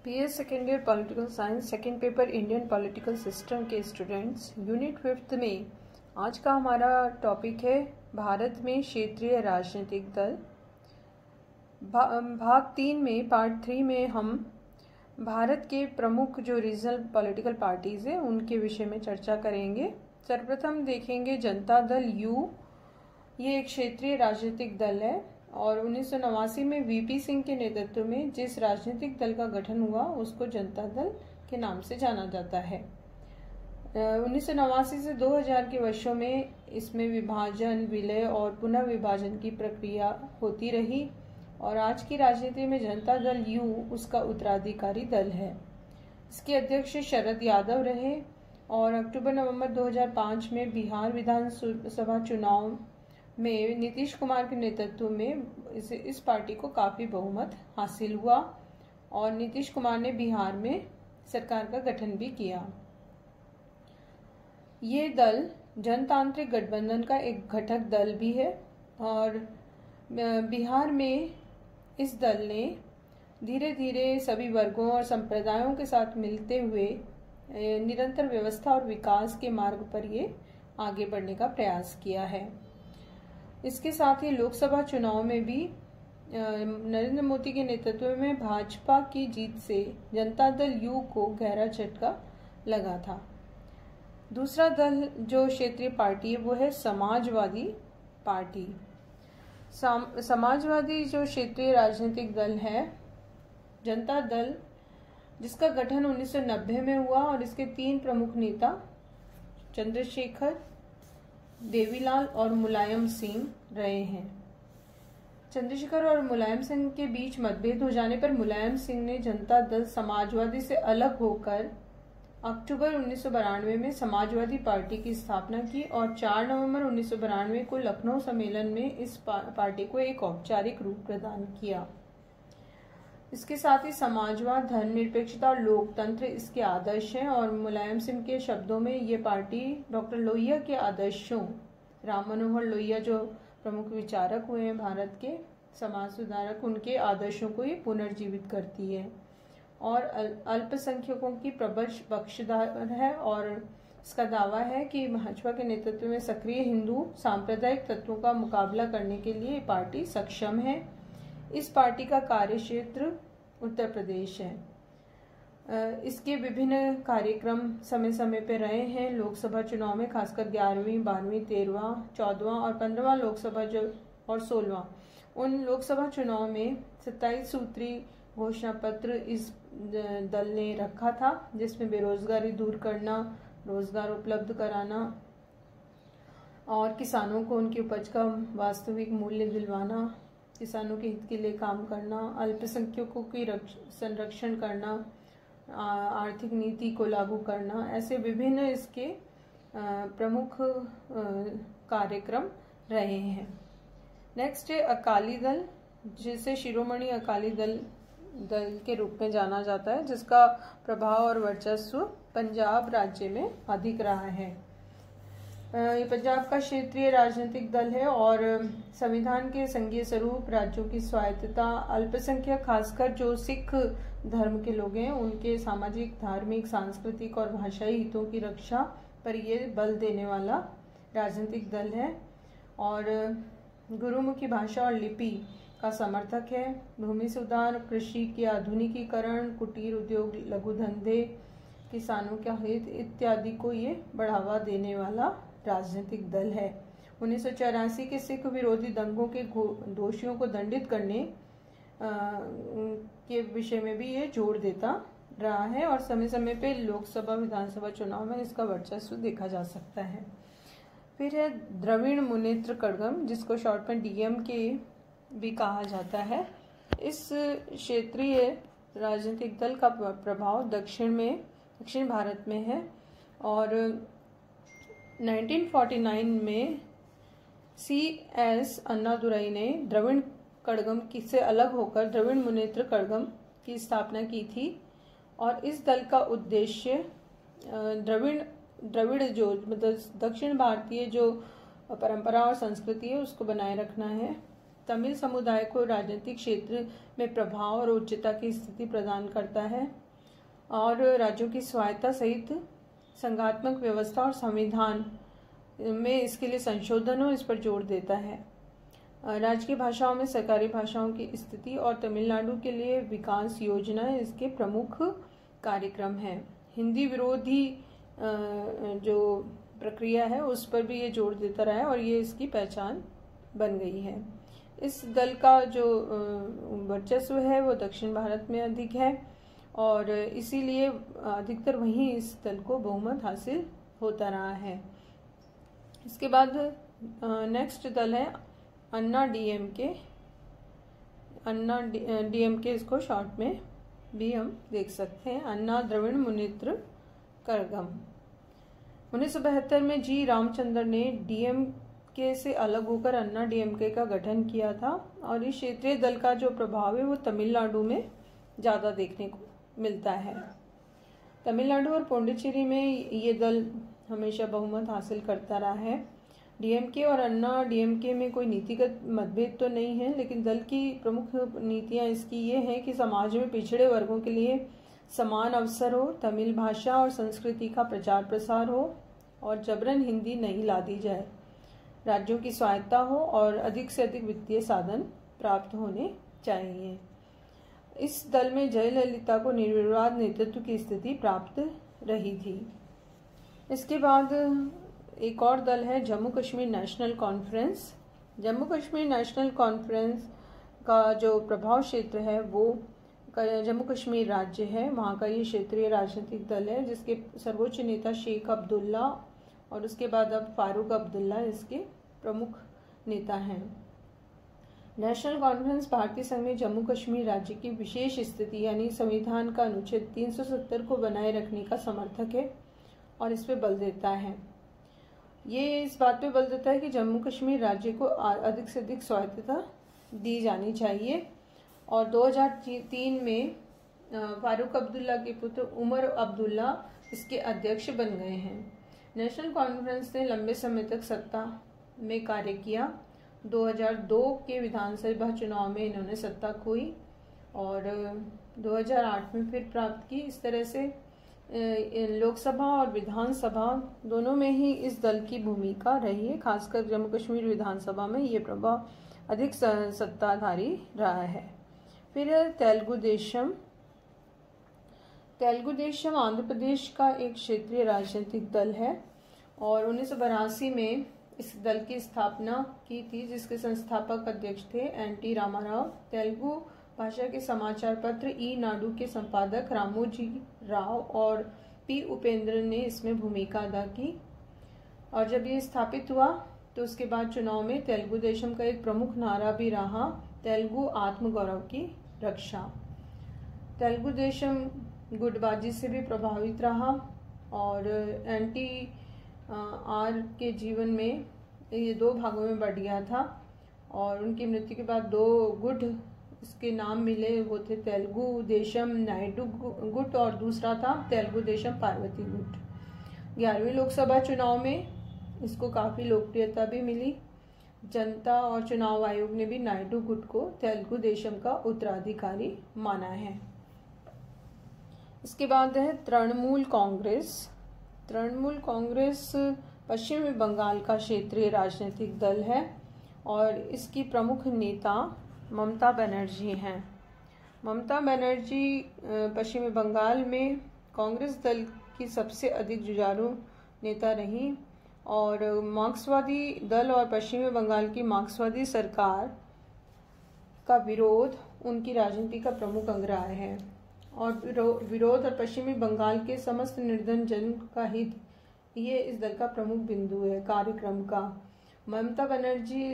PS second year political science second paper Indian political system के students unit 5th में आज का हमारा टॉपिक है भारत में क्षेत्रीय राजनीतिक दल। भाग 3 में पार्ट 3 में हम भारत के प्रमुख जो रीजनल पॉलिटिकल पार्टीज हैं उनके विषय में चर्चा करेंगे। सर्वप्रथम देखेंगे जनता दल यू। ये एक क्षेत्रीय राजनीतिक दल है और 1989 में वीपी सिंह के नेतृत्व में जिस राजनीतिक दल का गठन हुआ उसको जनता दल के नाम से जाना जाता है। 1989 से 2000 के वर्षों में इसमें विभाजन, विलय और पुनः विभाजन की प्रक्रिया होती रही और आज की राजनीति में जनता दल यू उसका उत्तराधिकारी दल है। इसके अध्यक्ष शरद यादव रहे और अक्टूबर-नवंबर 2005 में बिहार विधानसभा चुनाव में नीतीश कुमार के नेतृत्व में इस पार्टी को काफी बहुमत हासिल हुआ और नीतीश कुमार ने बिहार में सरकार का गठन भी किया। ये दल जनतांत्रिक गठबंधन का एक घटक दल भी है और बिहार में इस दल ने धीरे धीरे सभी वर्गों और संप्रदायों के साथ मिलते हुए निरंतर व्यवस्था और विकास के मार्ग पर ये आगे बढ़ने का प्रयास किया है। इसके साथ ही लोकसभा चुनाव में भी नरेंद्र मोदी के नेतृत्व में भाजपा की जीत से जनता दल यू को गहरा झटका लगा था। दूसरा दल जो क्षेत्रीय पार्टी है वो है समाजवादी पार्टी। समाजवादी जो क्षेत्रीय राजनीतिक दल है जनता दल, जिसका गठन 1990 में हुआ और इसके 3 प्रमुख नेता चंद्रशेखर, देवीलाल और मुलायम सिंह रहे हैं। चंद्रशेखर और मुलायम सिंह के बीच मतभेद हो जाने पर मुलायम सिंह ने जनता दल समाजवादी से अलग होकर अक्टूबर 1992 में समाजवादी पार्टी की स्थापना की और 4 नवंबर 1992 को लखनऊ सम्मेलन में इस पार्टी को एक औपचारिक रूप प्रदान किया। इसके साथ ही समाजवाद, धर्मनिरपेक्षता और लोकतंत्र इसके आदर्श हैं और मुलायम सिंह के शब्दों में ये पार्टी डॉक्टर लोहिया के आदर्शों, राम मनोहर लोहिया जो प्रमुख विचारक हुए हैं भारत के समाज सुधारक, उनके आदर्शों को ये पुनर्जीवित करती है और अल्पसंख्यकों की प्रबल पक्षधर है और इसका दावा है कि भाजपा के नेतृत्व में सक्रिय हिंदू सांप्रदायिक तत्वों का मुकाबला करने के लिए ये पार्टी सक्षम है। इस पार्टी का कार्यक्षेत्र उत्तर प्रदेश है। इसके विभिन्न कार्यक्रम समय समय पर रहे हैं। लोकसभा चुनाव में खासकर 11वीं, 12वीं, 13वां, 14वां और 15वां लोकसभा और 16वां उन लोकसभा चुनाव में 27 सूत्री घोषणा पत्र इस दल ने रखा था, जिसमें बेरोजगारी दूर करना, रोजगार उपलब्ध कराना और किसानों को उनकी उपज का वास्तविक मूल्य दिलवाना, किसानों के हित के लिए काम करना, अल्पसंख्यकों की संरक्षण करना, आर्थिक नीति को लागू करना, ऐसे विभिन्न इसके प्रमुख कार्यक्रम रहे हैं। नेक्स्ट है अकाली दल, जिसे शिरोमणि अकाली दल के रूप में जाना जाता है, जिसका प्रभाव और वर्चस्व पंजाब राज्य में अधिक रहा है। ये पंजाब का क्षेत्रीय राजनीतिक दल है और संविधान के संघीय स्वरूप, राज्यों की स्वायत्तता, अल्पसंख्यक खासकर जो सिख धर्म के लोग हैं उनके सामाजिक, धार्मिक, सांस्कृतिक और भाषाई हितों की रक्षा पर यह बल देने वाला राजनीतिक दल है और गुरुमुखी भाषा और लिपि का समर्थक है। भूमि सुधार, कृषि के आधुनिकीकरण, कुटीर उद्योग, लघु धंधे, किसानों का हित इत्यादि को ये बढ़ावा देने वाला राजनीतिक दल है। 1984 के सिख विरोधी दंगों के दोषियों को दंडित करने के विषय में भी ये जोर देता रहा है और समय समय पे लोकसभा, विधानसभा चुनाव में इसका वर्चस्व देखा जा सकता है। फिर है द्रविड़ मुनेत्र कड़गम, जिसको शॉर्ट में DMK भी कहा जाता है। इस क्षेत्रीय राजनीतिक दल का प्रभाव दक्षिण भारत में है और 1949 में CS अन्नादुरई ने द्रविड़ कड़गम से अलग होकर द्रविड़ मुनेत्र कड़गम की स्थापना की थी और इस दल का उद्देश्य द्रविड़ जो मतलब दक्षिण भारतीय जो परंपरा और संस्कृति है उसको बनाए रखना है तमिल समुदाय को राजनीतिक क्षेत्र में प्रभाव और उच्चता की स्थिति प्रदान करता है और राज्यों की स्वायत्ता सहित संघात्मक व्यवस्था और संविधान में इसके लिए संशोधनों इस पर जोर देता है। राज्य की भाषाओं में सरकारी भाषाओं की स्थिति और तमिलनाडु के लिए विकास योजनाएं इसके प्रमुख कार्यक्रम हैं। हिंदी विरोधी जो प्रक्रिया है उस पर भी ये जोर देता रहा है और ये इसकी पहचान बन गई है। इस दल का जो वर्चस्व है वो दक्षिण भारत में अधिक है और इसीलिए अधिकतर वहीं इस दल को बहुमत हासिल होता रहा है। इसके बाद नेक्स्ट दल है अन्ना डीएमके। अन्ना डीएमके इसको शॉर्ट में भी हम देख सकते हैं। अन्ना द्रविड़ मुनेत्र कड़गम। 1972 में जी रामचंद्र ने डीएमके से अलग होकर अन्ना डीएमके का गठन किया था और इस क्षेत्रीय दल का जो प्रभाव है वो तमिलनाडु में ज़्यादा देखने को मिलता है। तमिलनाडु और पुडुचेरी में ये दल हमेशा बहुमत हासिल करता रहा है। डीएमके और अन्ना डीएमके में कोई नीतिगत मतभेद तो नहीं है, लेकिन दल की प्रमुख नीतियां इसकी ये हैं कि समाज में पिछड़े वर्गों के लिए समान अवसर हो, तमिल भाषा और संस्कृति का प्रचार प्रसार हो और जबरन हिंदी नहीं ला दी जाए, राज्यों की स्वायत्ता हो और अधिक से अधिक वित्तीय साधन प्राप्त होने चाहिए। इस दल में जयललिता को निर्विवाद नेतृत्व की स्थिति प्राप्त रही थी। इसके बाद एक और दल है Jammu Kashmir national conference. Jammu Kashmir national conference का जो प्रभाव क्षेत्र है वो जम्मू कश्मीर राज्य है, वहाँ का ये क्षेत्रीय राजनीतिक दल है जिसके सर्वोच्च नेता शेख अब्दुल्ला और उसके बाद अब फारूक अब्दुल्ला इसके प्रमुख नेता हैं। नेशनल कॉन्फ्रेंस भारतीय संघ में जम्मू कश्मीर राज्य की विशेष स्थिति यानी संविधान का अनुच्छेद 370 को बनाए रखने का समर्थक है और इस पे बल देता है। ये इस बात पे बल देता है कि जम्मू कश्मीर राज्य को अधिक से अधिक स्वायत्तता दी जानी चाहिए और 2003 में फारूक अब्दुल्ला के पुत्र उमर अब्दुल्ला इसके अध्यक्ष बन गए हैं। नेशनल कॉन्फ्रेंस ने लंबे समय तक सत्ता में कार्य किया। 2002 के विधानसभा चुनाव में इन्होंने सत्ता खोई और 2008 में फिर प्राप्त की। इस तरह से लोकसभा और विधानसभा दोनों में ही इस दल की भूमिका रही है। खासकर जम्मू कश्मीर विधानसभा में ये प्रभाव अधिक सत्ताधारी रहा है। फिर तेलुगु देशम। तेलुगु देशम आंध्र प्रदेश का एक क्षेत्रीय राजनीतिक दल है और 1982 में इस दल की स्थापना की थी जिसके संस्थापक अध्यक्ष थे एन.टी. रामाराव। तेलुगु भाषा के समाचार पत्र ई नाडु के संपादक रामोजी राव और पी. उपेंद्र ने इसमें भूमिका अदा की और जब ये स्थापित हुआ तो उसके बाद चुनाव में तेलुगु देशम का एक प्रमुख नारा भी रहा तेलुगु आत्मगौरव की रक्षा। तेलुगु देशम गुटबाजी से भी प्रभावित रहा और एन.टी. आर के जीवन में ये दो भागों में बंट गया था और उनकी मृत्यु के बाद दो गुट इसके नाम मिले। वो थे तेलुगु देशम नायडू गुट और दूसरा था तेलुगु देशम पार्वती गुट। 11वीं लोकसभा चुनाव में इसको काफ़ी लोकप्रियता भी मिली। जनता और चुनाव आयोग ने भी नायडू गुट को तेलुगु देशम का उत्तराधिकारी माना है। इसके बाद है तृणमूल कांग्रेस। तृणमूल कांग्रेस पश्चिमी बंगाल का क्षेत्रीय राजनीतिक दल है और इसकी प्रमुख नेता ममता बनर्जी हैं। ममता बनर्जी पश्चिमी बंगाल में कांग्रेस दल की सबसे अधिक जुझारू नेता रही और मार्क्सवादी दल और पश्चिमी बंगाल की मार्क्सवादी सरकार का विरोध उनकी राजनीति का प्रमुख अंग रहा है और विरोध और पश्चिमी बंगाल के समस्त निर्धन जन का हित ये इस दल का प्रमुख बिंदु है कार्यक्रम का। ममता बनर्जी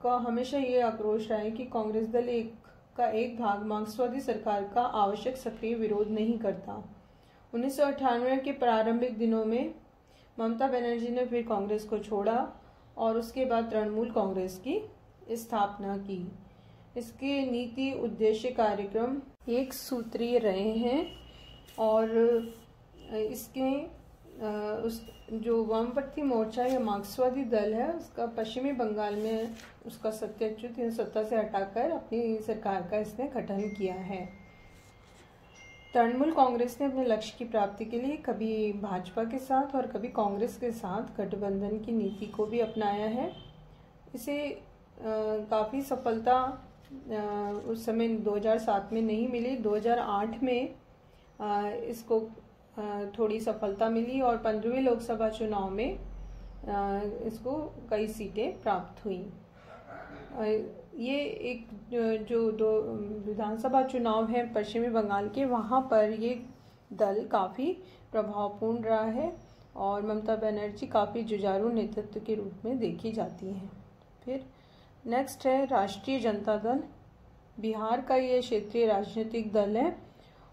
का हमेशा ये आक्रोश रहा है कि कांग्रेस दल का एक भाग मार्क्सवादी सरकार का आवश्यक सक्रिय विरोध नहीं करता। 1998 के प्रारंभिक दिनों में ममता बनर्जी ने फिर कांग्रेस को छोड़ा और उसके बाद तृणमूल कांग्रेस की स्थापना की। इसके नीति उद्देश्य कार्यक्रम एक सूत्रीय रहे हैं और उस जो वामपंथी मोर्चा या मार्क्सवादी दल है उसका पश्चिमी बंगाल में उसका सत्याच्युत सत्ता से हटाकर अपनी सरकार का इसने गठन किया है। तृणमूल कांग्रेस ने अपने लक्ष्य की प्राप्ति के लिए कभी भाजपा के साथ और कभी कांग्रेस के साथ गठबंधन की नीति को भी अपनाया है। इसे काफ़ी सफलता उस समय 2007 में नहीं मिली, 2008 में इसको थोड़ी सफलता मिली और 15वीं लोकसभा चुनाव में इसको कई सीटें प्राप्त हुई। ये एक जो दो विधानसभा चुनाव है पश्चिमी बंगाल के, वहाँ पर ये दल काफ़ी प्रभावपूर्ण रहा है और ममता बनर्जी काफ़ी जुझारू नेतृत्व के रूप में देखी जाती हैं। फिर नेक्स्ट है राष्ट्रीय जनता दल। बिहार का ये क्षेत्रीय राजनीतिक दल है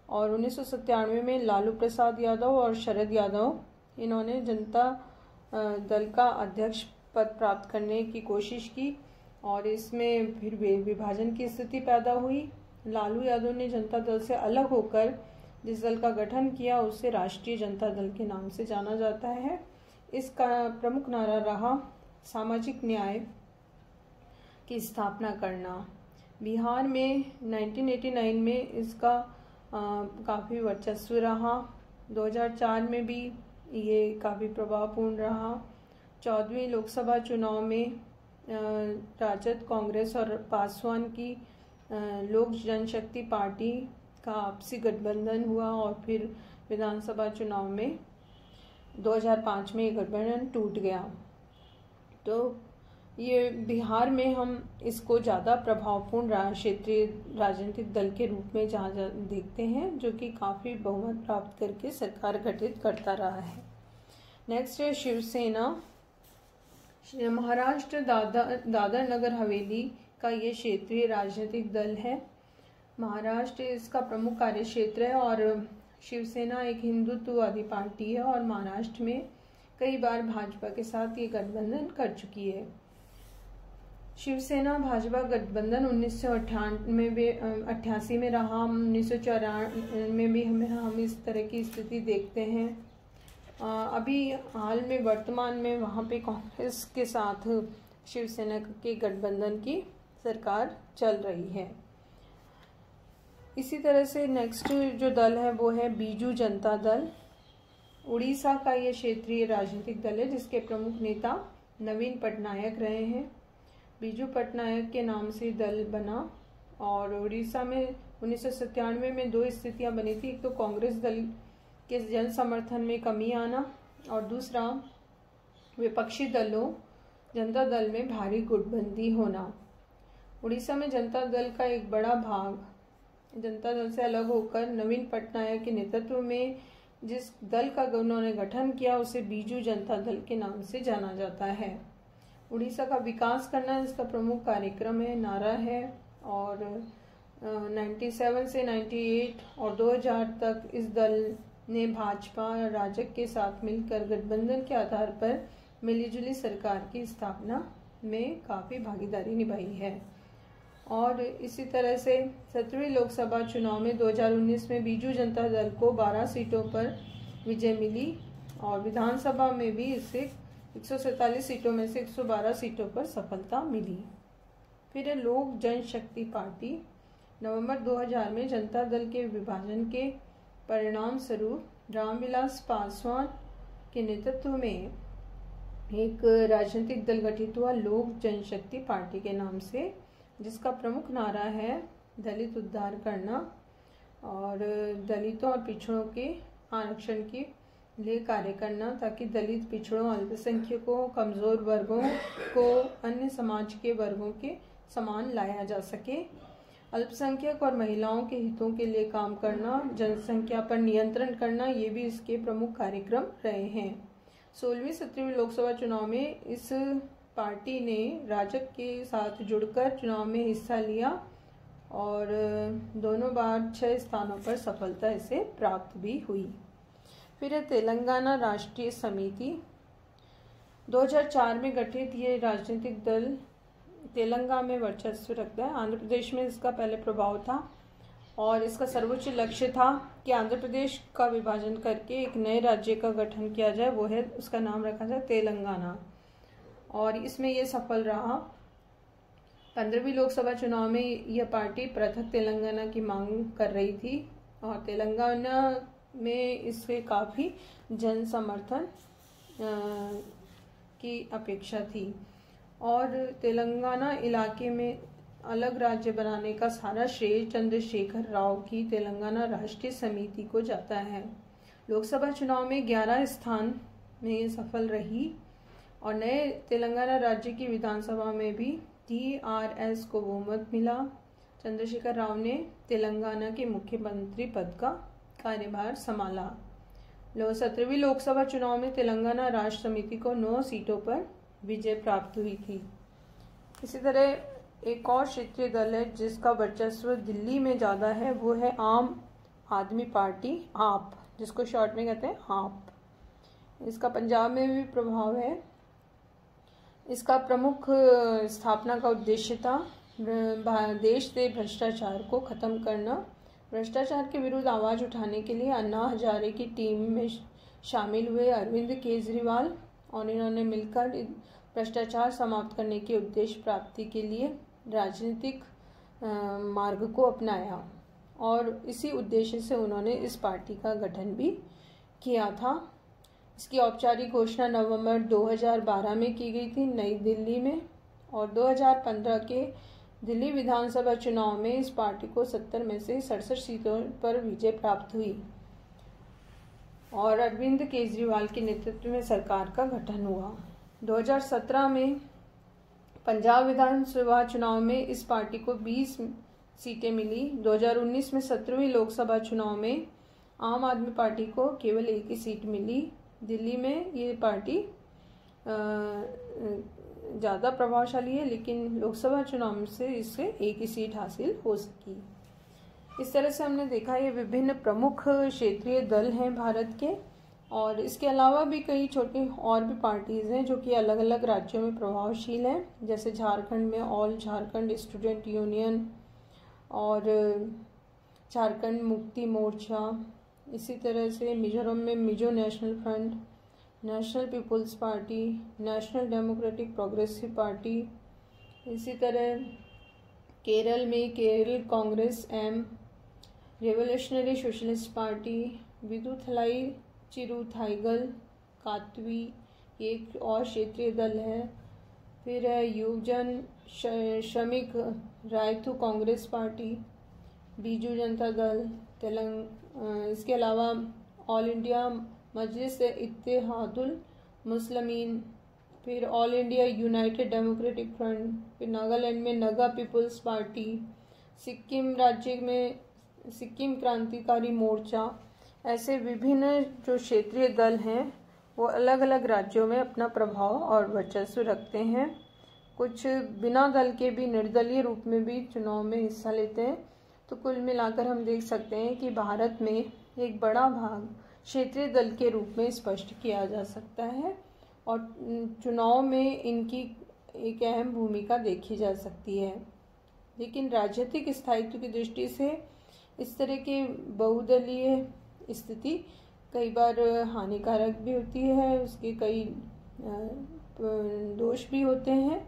और 1997 में लालू प्रसाद यादव और शरद यादव इन्होंने जनता दल का अध्यक्ष पद प्राप्त करने की कोशिश की और इसमें फिर विभाजन की स्थिति पैदा हुई। लालू यादव ने जनता दल से अलग होकर जिस दल का गठन किया उसे राष्ट्रीय जनता दल के नाम से जाना जाता है। इसका प्रमुख नारा रहा सामाजिक न्याय की स्थापना करना। बिहार में 1989 में इसका काफ़ी वर्चस्व रहा। 2004 में भी ये काफ़ी प्रभावपूर्ण रहा। 14वीं लोकसभा चुनाव में राजद, कांग्रेस और पासवान की लोक जनशक्ति पार्टी का आपसी गठबंधन हुआ और फिर विधानसभा चुनाव में 2005 में ये गठबंधन टूट गया। तो ये बिहार में हम इसको ज़्यादा प्रभावपूर्ण क्षेत्रीय राजनीतिक दल के रूप में जहाँ देखते हैं, जो कि काफ़ी बहुमत प्राप्त करके सरकार गठित करता रहा है। नेक्स्ट है शिवसेना। महाराष्ट्र दादर नगर हवेली का ये क्षेत्रीय राजनीतिक दल है। महाराष्ट्र इसका प्रमुख कार्य क्षेत्र है और शिवसेना एक हिंदुत्ववादी पार्टी है और महाराष्ट्र में कई बार भाजपा के साथ ये गठबंधन कर चुकी है। शिवसेना भाजपा गठबंधन 1988 में रहा। 1994 में भी हम इस तरह की स्थिति देखते हैं। अभी हाल में वर्तमान में वहाँ पे कांग्रेस के साथ शिवसेना के गठबंधन की सरकार चल रही है। इसी तरह से नेक्स्ट जो दल है वो है बीजू जनता दल। उड़ीसा का ये क्षेत्रीय राजनीतिक दल है जिसके प्रमुख नेता नवीन पटनायक रहे हैं। बीजू पटनायक के नाम से दल बना और उड़ीसा में 1997 में दो स्थितियां बनी थी। एक तो कांग्रेस दल के जन समर्थन में कमी आना और दूसरा विपक्षी दलों जनता दल में भारी गुटबंदी होना। उड़ीसा में जनता दल का एक बड़ा भाग जनता दल से अलग होकर नवीन पटनायक के नेतृत्व में जिस दल का उन्होंने गठन किया उसे बीजू जनता दल के नाम से जाना जाता है। उड़ीसा का विकास करना इसका प्रमुख कार्यक्रम है, नारा है और 97 से 98 और 2000 तक इस दल ने भाजपा और राजग के साथ मिलकर गठबंधन के आधार पर मिलीजुली सरकार की स्थापना में काफ़ी भागीदारी निभाई है। और इसी तरह से 17वीं लोकसभा चुनाव में 2019 में बीजू जनता दल को 12 सीटों पर विजय मिली और विधानसभा में भी इसे 147 सीटों में से 112 सीटों पर सफलता मिली। फिर है लोक जनशक्ति पार्टी। नवंबर 2000 में जनता दल के विभाजन के परिणाम स्वरूप रामविलास पासवान के नेतृत्व में एक राजनीतिक दल गठित हुआ लोक जनशक्ति पार्टी के नाम से, जिसका प्रमुख नारा है दलित उद्धार करना और दलितों और पिछड़ों के आरक्षण के लिए कार्य करना ताकि दलित, पिछड़ों, अल्पसंख्यकों, कमजोर वर्गों को अन्य समाज के वर्गों के समान लाया जा सके। अल्पसंख्यक और महिलाओं के हितों के लिए काम करना, जनसंख्या पर नियंत्रण करना, ये भी इसके प्रमुख कार्यक्रम रहे हैं। 16वीं 17वीं लोकसभा चुनाव में इस पार्टी ने राजग के साथ जुड़कर चुनाव में हिस्सा लिया और दोनों बार 6 स्थानों पर सफलता इसे प्राप्त भी हुई। फिर है तेलंगाना राष्ट्रीय समिति। 2004 में गठित ये राजनीतिक दल तेलंगाना में वर्चस्व रखता है। आंध्र प्रदेश में इसका पहले प्रभाव था और इसका सर्वोच्च लक्ष्य था कि आंध्र प्रदेश का विभाजन करके एक नए राज्य का गठन किया जाए, वो है उसका नाम रखा जाए तेलंगाना, और इसमें ये सफल रहा। 15वीं लोकसभा चुनाव में यह पार्टी पृथक तेलंगाना की मांग कर रही थी और तेलंगाना में इसके काफ़ी जन समर्थन की अपेक्षा थी और तेलंगाना इलाके में अलग राज्य बनाने का सारा श्रेय चंद्रशेखर राव की तेलंगाना राष्ट्रीय समिति को जाता है। लोकसभा चुनाव में 11 स्थान में ये सफल रही और नए तेलंगाना राज्य की विधानसभा में भी TRS को बहुमत मिला। चंद्रशेखर राव ने तेलंगाना के मुख्यमंत्री पद का कार्यभार संभाला। 17वीं लोकसभा चुनाव में तेलंगाना राष्ट्र समिति को 9 सीटों पर विजय प्राप्त हुई थी। इसी तरह एक और क्षेत्रीय दल है जिसका वर्चस्व दिल्ली में ज़्यादा है, वो है आम आदमी पार्टी, आप, जिसको शॉर्ट में कहते हैं आप। इसका पंजाब में भी प्रभाव है। इसका प्रमुख स्थापना का उद्देश्य था देश से भ्रष्टाचार को ख़त्म करना। भ्रष्टाचार के विरुद्ध आवाज़ उठाने के लिए अन्ना हजारे की टीम में शामिल हुए अरविंद केजरीवाल और इन्होंने मिलकर भ्रष्टाचार समाप्त करने के उद्देश्य प्राप्ति के लिए राजनीतिक मार्ग को अपनाया और इसी उद्देश्य से उन्होंने इस पार्टी का गठन भी किया था। इसकी औपचारिक घोषणा नवंबर 2012 में की गई थी नई दिल्ली में और 2015 के दिल्ली विधानसभा चुनाव में इस पार्टी को 70 में से 67 सीटों पर विजय प्राप्त हुई और अरविंद केजरीवाल के नेतृत्व में सरकार का गठन हुआ। 2017 में पंजाब विधानसभा चुनाव में इस पार्टी को 20 सीटें मिली। 2019 में 17वीं लोकसभा चुनाव में आम आदमी पार्टी को केवल एक ही सीट मिली। दिल्ली में ये पार्टी ज़्यादा प्रभावशाली है, लेकिन लोकसभा चुनाव से इससे एक ही सीट हासिल हो सकी। इस तरह से हमने देखा ये विभिन्न प्रमुख क्षेत्रीय दल हैं भारत के और इसके अलावा भी कई छोटी और भी पार्टीज़ हैं जो कि अलग अलग राज्यों में प्रभावशील हैं, जैसे झारखंड में ऑल झारखंड स्टूडेंट यूनियन और झारखंड मुक्ति मोर्चा, इसी तरह से मिजोरम में Mizo national front, national people's party, national democratic progressive party, इसी तरह केरल में Kerala Congress M, revolutionary socialist party, Viduthalai Chiruthaigal Katchi एक और क्षेत्रीय दल है। फिर है युवजन श्रमिक रायतू कांग्रेस पार्टी, बीजू जनता दल इसके अलावा ऑल इंडिया मजलिस इत्तेहादुल मुस्लिमीन, फिर all India United democratic front, फिर नागालैंड में नगा पीपल्स पार्टी, सिक्किम राज्य में सिक्किम क्रांतिकारी मोर्चा। ऐसे विभिन्न जो क्षेत्रीय दल हैं वो अलग अलग राज्यों में अपना प्रभाव और वर्चस्व रखते हैं। कुछ बिना दल के भी निर्दलीय रूप में भी चुनाव में हिस्सा लेते हैं। तो कुल मिलाकर हम देख सकते हैं कि भारत में एक बड़ा भाग क्षेत्रीय दल के रूप में स्पष्ट किया जा सकता है और चुनाव में इनकी एक अहम भूमिका देखी जा सकती है। लेकिन राजनीतिक स्थायित्व की दृष्टि से इस तरह की बहुदलीय स्थिति कई बार हानिकारक भी होती है, उसके कई दोष भी होते हैं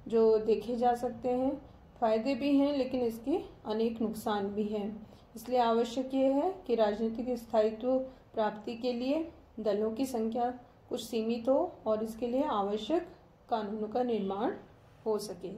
जो देखे जा सकते हैं। फायदे भी हैं लेकिन इसके अनेक नुकसान भी हैं। इसलिए आवश्यक ये है कि राजनीतिक स्थायित्व प्राप्ति के लिए दलों की संख्या कुछ सीमित हो और इसके लिए आवश्यक कानूनों का निर्माण हो सके।